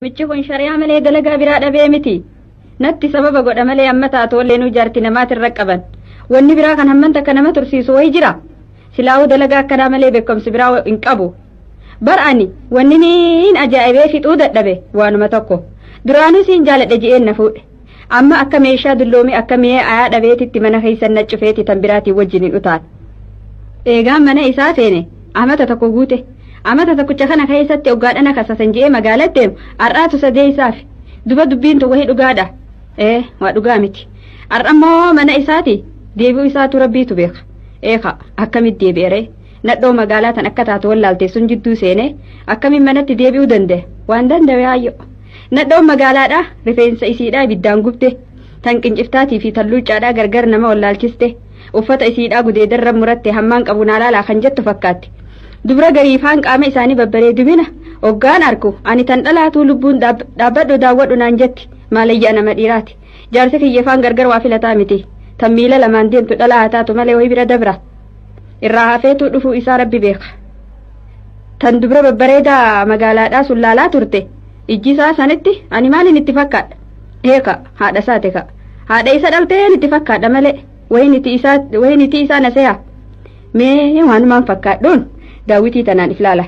Michi kun shari'aa malee dalagaa biraa dhabee miti. Natti sababa godha malee amma taatu wallee nu jaarti namaatiin raqqaban. Wanni biraa kan hamman takka nama tursiisu wayi jira. Silaa'uu dalagaa akkanaa malee beekumsi biraa hin qabu. Bar'ani wanni niin ajaa'ibee fixuu dadhabe waanuma tokko. Duraanuu siin jaaladhe ji'een na fuudhe. Amma akka meeshaa dulloomee akka mi'ee ayaa dhabeetitti mana keessan na cufeeti tan biraatiin wajjiniin utaan. Eegaan mana isaa seene amata tokko guute. Amata tokkicha kana keessatti oggaadhana kasasan je'ee magaalatti deemu har'aatu sadee isaaf duba dubbiin tu wahii dhugaadha. Waa dhugaa miti. Har'ammoo mana isaati deebi'uu isaatu rabbiitu beeka. Eeka akkamitti deebi'ere nadhoo magaalaa tan akka taatu wallaaltee sun jidduu seene akkamiin manatti deebi'uu danda'e waan danda'e haayyo. Nadhoon magaalaadha rifeensa isiidhaa ibiddaan gubte tan qinciftaatii fi tan luuccaadhaa gargar nama wallaalchiste uffata isiidhaa gudeedarra muratte hammaan qabu naalaalaa kan jettu fakkaatti. Dubra gariifaan qaama isaanii babbareedumina oggaan arku ani tan dhalaatuu lubbuun dhaabbadhu daawwadhu naan jetti maalayyaa nama dhiiraati. Jaarsi kiyyafaan gargar waa filataa miti tan miila lamaan deemtu dhalaa taatu malee wayii bira dabra. Irraa hafeetuu dhufuu isaa rabbi beeka. Tan dubra babbareedaa magaalaadhaa sun laalaa turte ijji isaa sanitti ani maaliin itti fakkaadha? Eeka haadha isaate ka. Haadha isa dhalteen itti fakkaadha malee wayiniti isaa na se'a. Mee waanumaan fakkaadhuun daawwitii tanaan iflaala.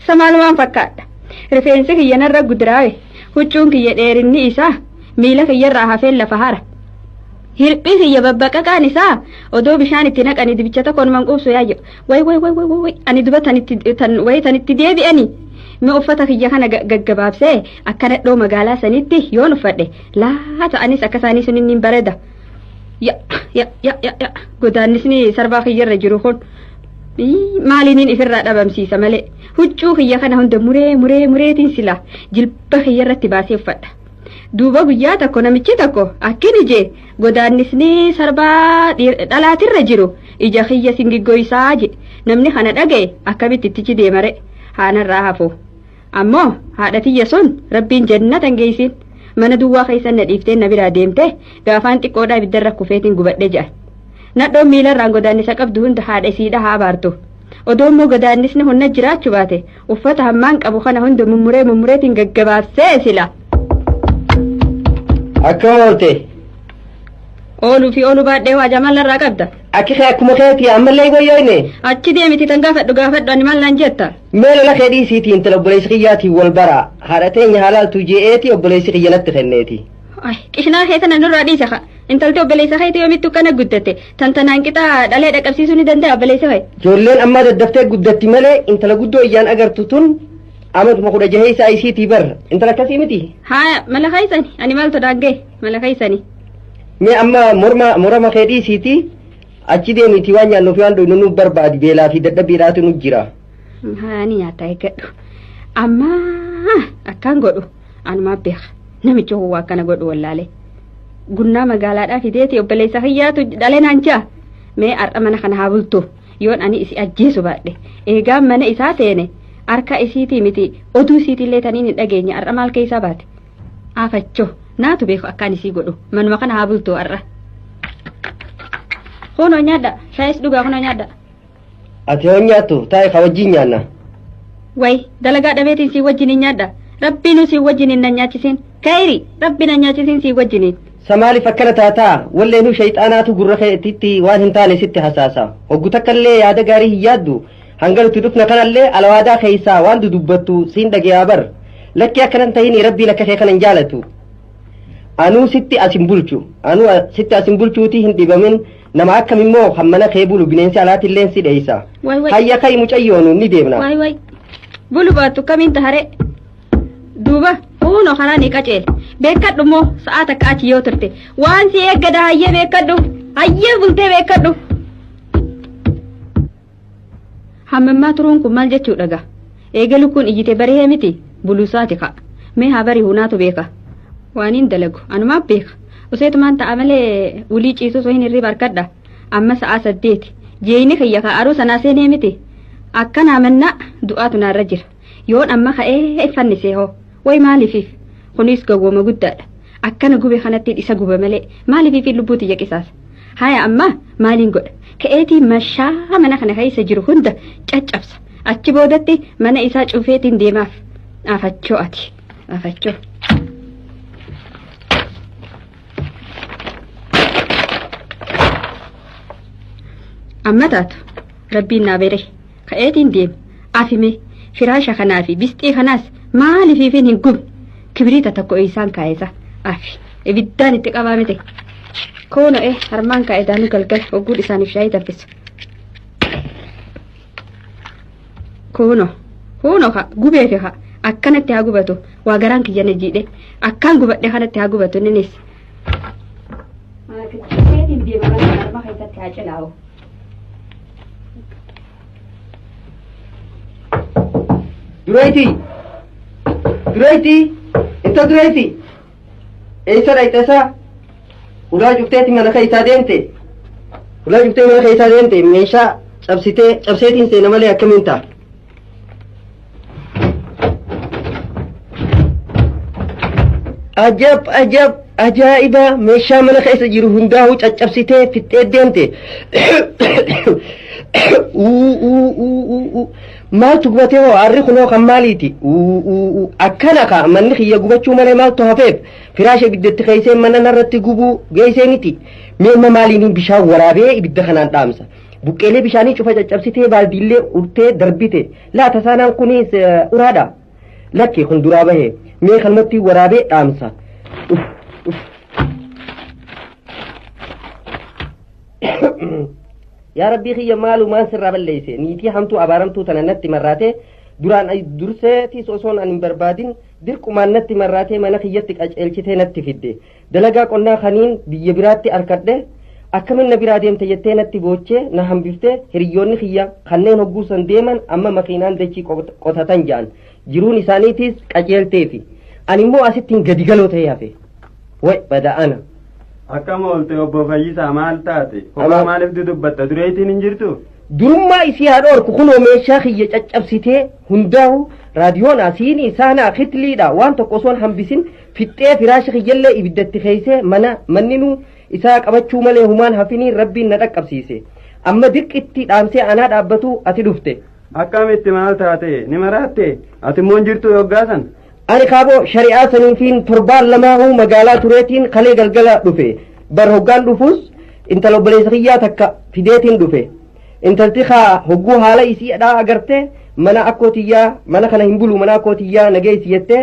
Samaalumaan fakkaadha. Rifeensi kiyyanarra gudiraawe huccuun kiyya dheerinni isaa miila kiyyarraa hafeen lafa hara. Hirphii kiyya babbaqaqaan isaa odoo bishaan itti naqanii dibicha tokkoon manquubsu yaayyo. Way ani duba tanitti deebi'anii. Mee uffata kiyya kana gaggabaabsee akka nadhoo magaalaa sanitti yoon uffadhe laata anis akka isaanii sun inni bareda. Godaannisni sarbaa kiyyarra jiru kun maaliiniin ifirraa dhabamsiisa malee huccuu kiyya kana hunda mureetiin sila jilba kiyyarratti baasee uffadha. Duuba guyyaa tokko namichi tokko akkin ijee godaannisni sarbaa dhalaatirra jiru ija kiyya singiggoysaa jedhe namni kana dhaga'e akkamitti ittichi deemare haanarraa hafu. Ammoo haadha tiyya sun rabbiin jannatan geessin. Mana duwwaa keessan na dhiiftee na biraa deemte gaafaan xiqqoodhaa ibiddarra kufeetiin gubadhe jedhan. Nadhoon miilarraan godaannisa qabdu hunda haadha isiidha haa baartu. Odoo immoo godaannisni hunda jiraachuu baate uffata hammaan qabu kana hunda mummureetiin gaggabaabsee sila. Akkam oolte? Ooluu fi ooluu baadhee waa jaalallarraa qabda. Akkika akkuma keetii ammallee goyyoyne. Achi deemiti tan gaafadhu ani maal naan jetta. Mee lola kee dhiisiitii intala obboleessi kiyyaatiin wal bara haadha teenya haalaaltu je'eeti obboleessi kiyya natti kenneeti. Qishnaa keessa nurraa dhiisa ka intalti obboleessa keetii yoomittu kana guddatte tan tanaan qixa dhalee dhaqabsiisuu ni danda'a obboleessa kee. Ijoolleen ammaa daddaftee guddatti malee intala guddoo iyyaan agartu tun amatuma 16 isaa isiitii barra intala akkasii miti. Haa mala kaysani ani maaltu dhaaggee mala kaysani. Mee amma morama kee dhiisiitii achi deemiti waan nyaannuuf waan dhuynu nu barbaadi beelaa fi dadhabbiidhaatu nu jira. Haa ni nyaata eeggadhu. Amma akkaan godhu anumaa beeka namichi hoo akkana godhu wallaalee. Gunnaa magaalaadhaa fideeti obboleessa kiyyaatu dhalee naan jaa. Mee har'a mana kana haa bultu yoon ani isi ajjeesu baadhe eegaan mana isaa seene harka isiitii miti oduu isiitillee taniin hin dhageenye har'a maal keessaa baate. Afachoo naatu beeku akkaan isii godhu manuma kana haa bultu har'a. Kunoo nyaadha shaayis dhugaa kunoo nyaadha. Ati hoo nyaattu taa'e ka wajjin nyaanna. Way dalagaa dhabeetiin sii wajjiniin nyaadha. Rabbiinu sii wajjiniin na nyaachisiin. Kayri rabbi na nyaachisiin sii wajjiniin. Samaaliif akkana taataa walleenuu shayxaanaatu gurra keetitti waan hin taane sitti hasaasa. Hoggu takkallee yaada gaarii hin yaaddu hanga nuti dhufna kanallee alawaadaa keessaa waan dudubbattu siin dhageeyaa bar. Lakki akkanan tahiin rabbiin akka kee kana hin jaalatu. Anuu sitti asin bulchuutii hin dhibamin nama akkam immoo hammana kee bulu bineensi alaatillee si dheeysa. Hayya kai mucayyoonu ni deemna. Way bulu baattu kamiin tahare duuba kunoo karaa ni qaceele beekadhu moo sa'aa takka achi yoo turte waan si eeggada hayyee beekadhu hayyee bultee beekadhu. Hammammaa turuun kun maal jechuudha gaa eegalu kun iyyite baree miti buluusaati ka'a mee haa barii hunaatu beeka waan hin dalagu anumaaf beeka. Useetumaan ta'a malee ulii ciisus hin hirriba harkadha amma sa'a 8 jeeyini kiyya ka'aruu sanaa seenee miti akkanaa mannaa du'aatu naarra jira yoon amma ka'ee fannisee hoo way maaliifiif kunis gowwooma guddaadha akkana gube kanatti isa guba malee maaliifiif lubbuuti yaqisaas haya amma maaliin godha ka'eetii mashaa mana kana keessa jiru hunda caccabsa achi boodatti mana isaa cufeetiin deemaaf afachoo ati afachoo. amma taatu rabbiin naa beere ka'eetiin deema afime firaasha kanaa fi bisxii kanaas maaliifin hin gubne kibriita tokko isaan kaa'esa afi ibiddaan itti qabaamite koono harmaan kaa'edaanu galgal hogguun isaaniif shaayii taffisa koono ha gubeefi ha akkanatti haa gubatu waa garaan kiyyana jiidhe akkaan gubadhe kanatti haa gubatu ninis ka'eetiin deema mana harma keessatti haa cilaa'u. Durayti itta durayti eessa dhayxesaa ulaa cufteeti mana keessaa deemte meeshaa cabseetiin seena malee akkamiin ta'a ajaa'iba meeshaa mana keessa jiru hundaa'uu caccabsitee fixxee deemte maaltu gubatee hoo harri kunoo kan maaliiti akkana ka manni kiyya gubachuu malee maaltu hafeef firaasha ibiddatti keeysee mana narratti gubuu geeysee miti meemma maaliin bishaan waraabee ibidda kanaan dhaamsa buqqeelee bishaanii cufa caccabsitee baaldiillee urtee darbite laata saanaan kunis uraadha lakki kun duraa bahee mee kalmatti waraabee dhaamsa yaa rabbii kiyya maalumaan sirraa balleeyse niitii hamtuu abaaramtuu tana natti marraatee duraan durseetis osoon an hin barbaadin dirqumaan natti marraatee mana kiyyatti qaceelchitee natti fidde dalagaa qonnaa kaniin biyya biraatti arkadhe akkamin na biraa deemte jettee natti boochee na hambiftee hiriyyoonni kiyya kanneen hogguusan deeman amma makiinaan dachii qotatan ja'an jiruun isaaniitis qaceelteefi ani immoo asittiin gadi galoo ta'ee hafe way bada'ana akkam oolte obbo Fayyisaa maal taate kophaa maaliif dudubbatta dureetiin hin jirtu durummaa isii haa dhoorku kunoo meeshaa kiyya caccabsitee hundaa'u raadiyoon asiin isaanaa kitliidha waan tokko osoon hambisin fixxee firaasha kiyyallee ibiddatti keeysee manninuu isaa qabachuu malee humaan hafiniin rabbiin na dhaqqabsiise amma dirqitti dhaamsee anaa dhaabbatu ati dhufte akkamitti maal taate ni maraatte ati immoo hin jirtu yoggaasan ani kaaboo shari'aa saniifiin torbaan lamaahuu magaalaa tureetiin kalee galgala dhufe bar hoggaan dhufus intala obboleessa kiyyaa takka fideetiin dhufe intalti kaa hogguu haala isiidhaa agarte mana akkootiyyaa mana kana hin bulu mana akkootiyyaa nageessi jettee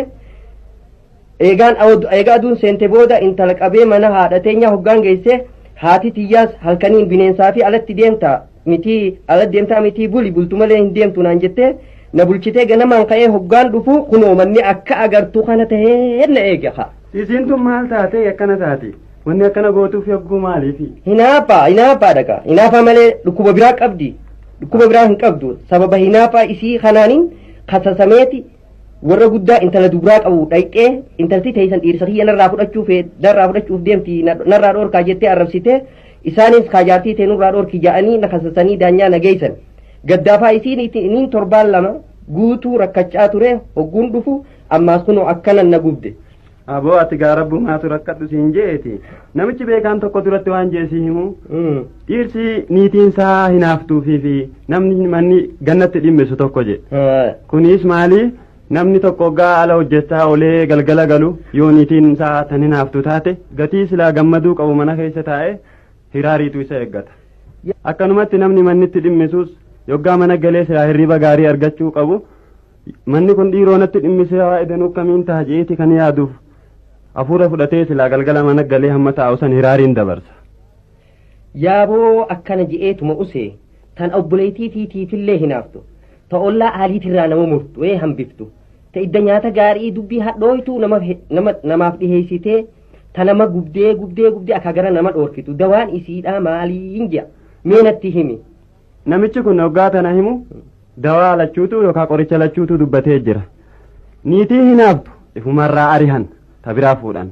eegaa aduun seente booda intala qabee mana haadhateenyaa hoggaan geesse haati tiyyaas halkaniin bineensaa fi alatti deemta mitii buli bultu malee hin deemtu naan jettee na bulchitee ganamaan ka'ee hoggaan dhufu kunoo manni akka agartuu kana tahee na eega isiin tun maal taate akkana taate wanni akkana gootuuf yogguu maaliifi hinaafaa dhaqa hinaafaa malee dhukkuba biraa qabdi dhukkuba biraa hin qabdu sababa hinaafaa isii kanaaniin kasasameeti warra guddaa intala dubraa qabu dhayxee intalti teeysan dhiirsa kiyya narraa fudhachuuf deemti narraa dhoorkaa jettee arrabsite isaanis kaajaartii tee nurraa dhoorki ja'anii na kasasanii daanyaa na geeysan gaddaafaa isiin torbaan lama guutuu rakkachaa ture hogguun dhufu ammaas kunoo akkanan na gubde aboo ati gaarabbu maatu rakkadhu siin jeeti namichi beekaan tokko duratti waan jeesii himu dhiirsi niitiinsaa hinaaftuufii fi namni manni gannatti dhimmisu tokko jedhe kunis maali namni tokko gaa ala hojjechaa olee galgala galu yoo niitiinsaa tan hinaaftu taate gatii silaa gammaduu qabu mana keessa taa'e hiraariitu isa eeggata akkanumatti namni mannitti dhimmisuus yoggaa mana galee silaa hirriba gaarii argachuu qabu manni kun dhiiroonatti dhimmisee waa edanuu akkamiin ta'a jeeti kan yaaduuf hafuura fudhatee silaa galgala mana galee hamma taa'u san hiraariin dabarsa yaaboo akkana je'eetuma usee tan obboleetii tiitiifillee hinaaftu ta ollaa aaliitirraa nama murtu hambiftu ta idda nyaata gaarii dubbii hadhooytuu namaaf dhiheessitee ta nama gubdee akka gara nama dhoorkitu dawaan isiidhaa maaliin je'a meenatti himi namichi kun hoggaa tana himu dawaa lachuutu yookaan qoricha lachuutu dubbatee jira niitii hinaaftu ifumarraa arihan ta biraa fuudhan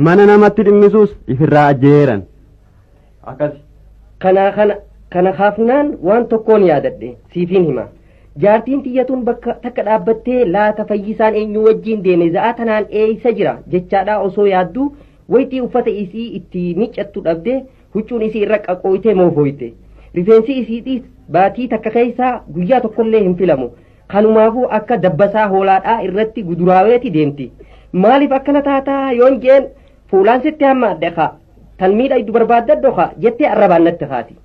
mana namatti dhimmisuus ifirraa ajjeeran akkasi kana kaafnaan waan tokkoon yaadadhe siifiin hima jaartiin tiyyatuun bakka takka dhaabbattee laata fayyisaan eenyu wajjiin deeme za'a tanaan eeysa jira jechaadhaa osoo yaadduu waytii uffata isii itti miccattu dhabde huccuun isii irra qaqooytee moofooyte rifeensi isiitiis baatii takka keessaa guyyaa tokkollee hin filamu kanumaafuu akka dabbasaa hoolaadhaa irratti guduraaweeti deemti maaliif akkana taataa yoon jeen fuulaan sitti hamma adda tan miidha iddu barbaaddadho jettee arrabaan natti haati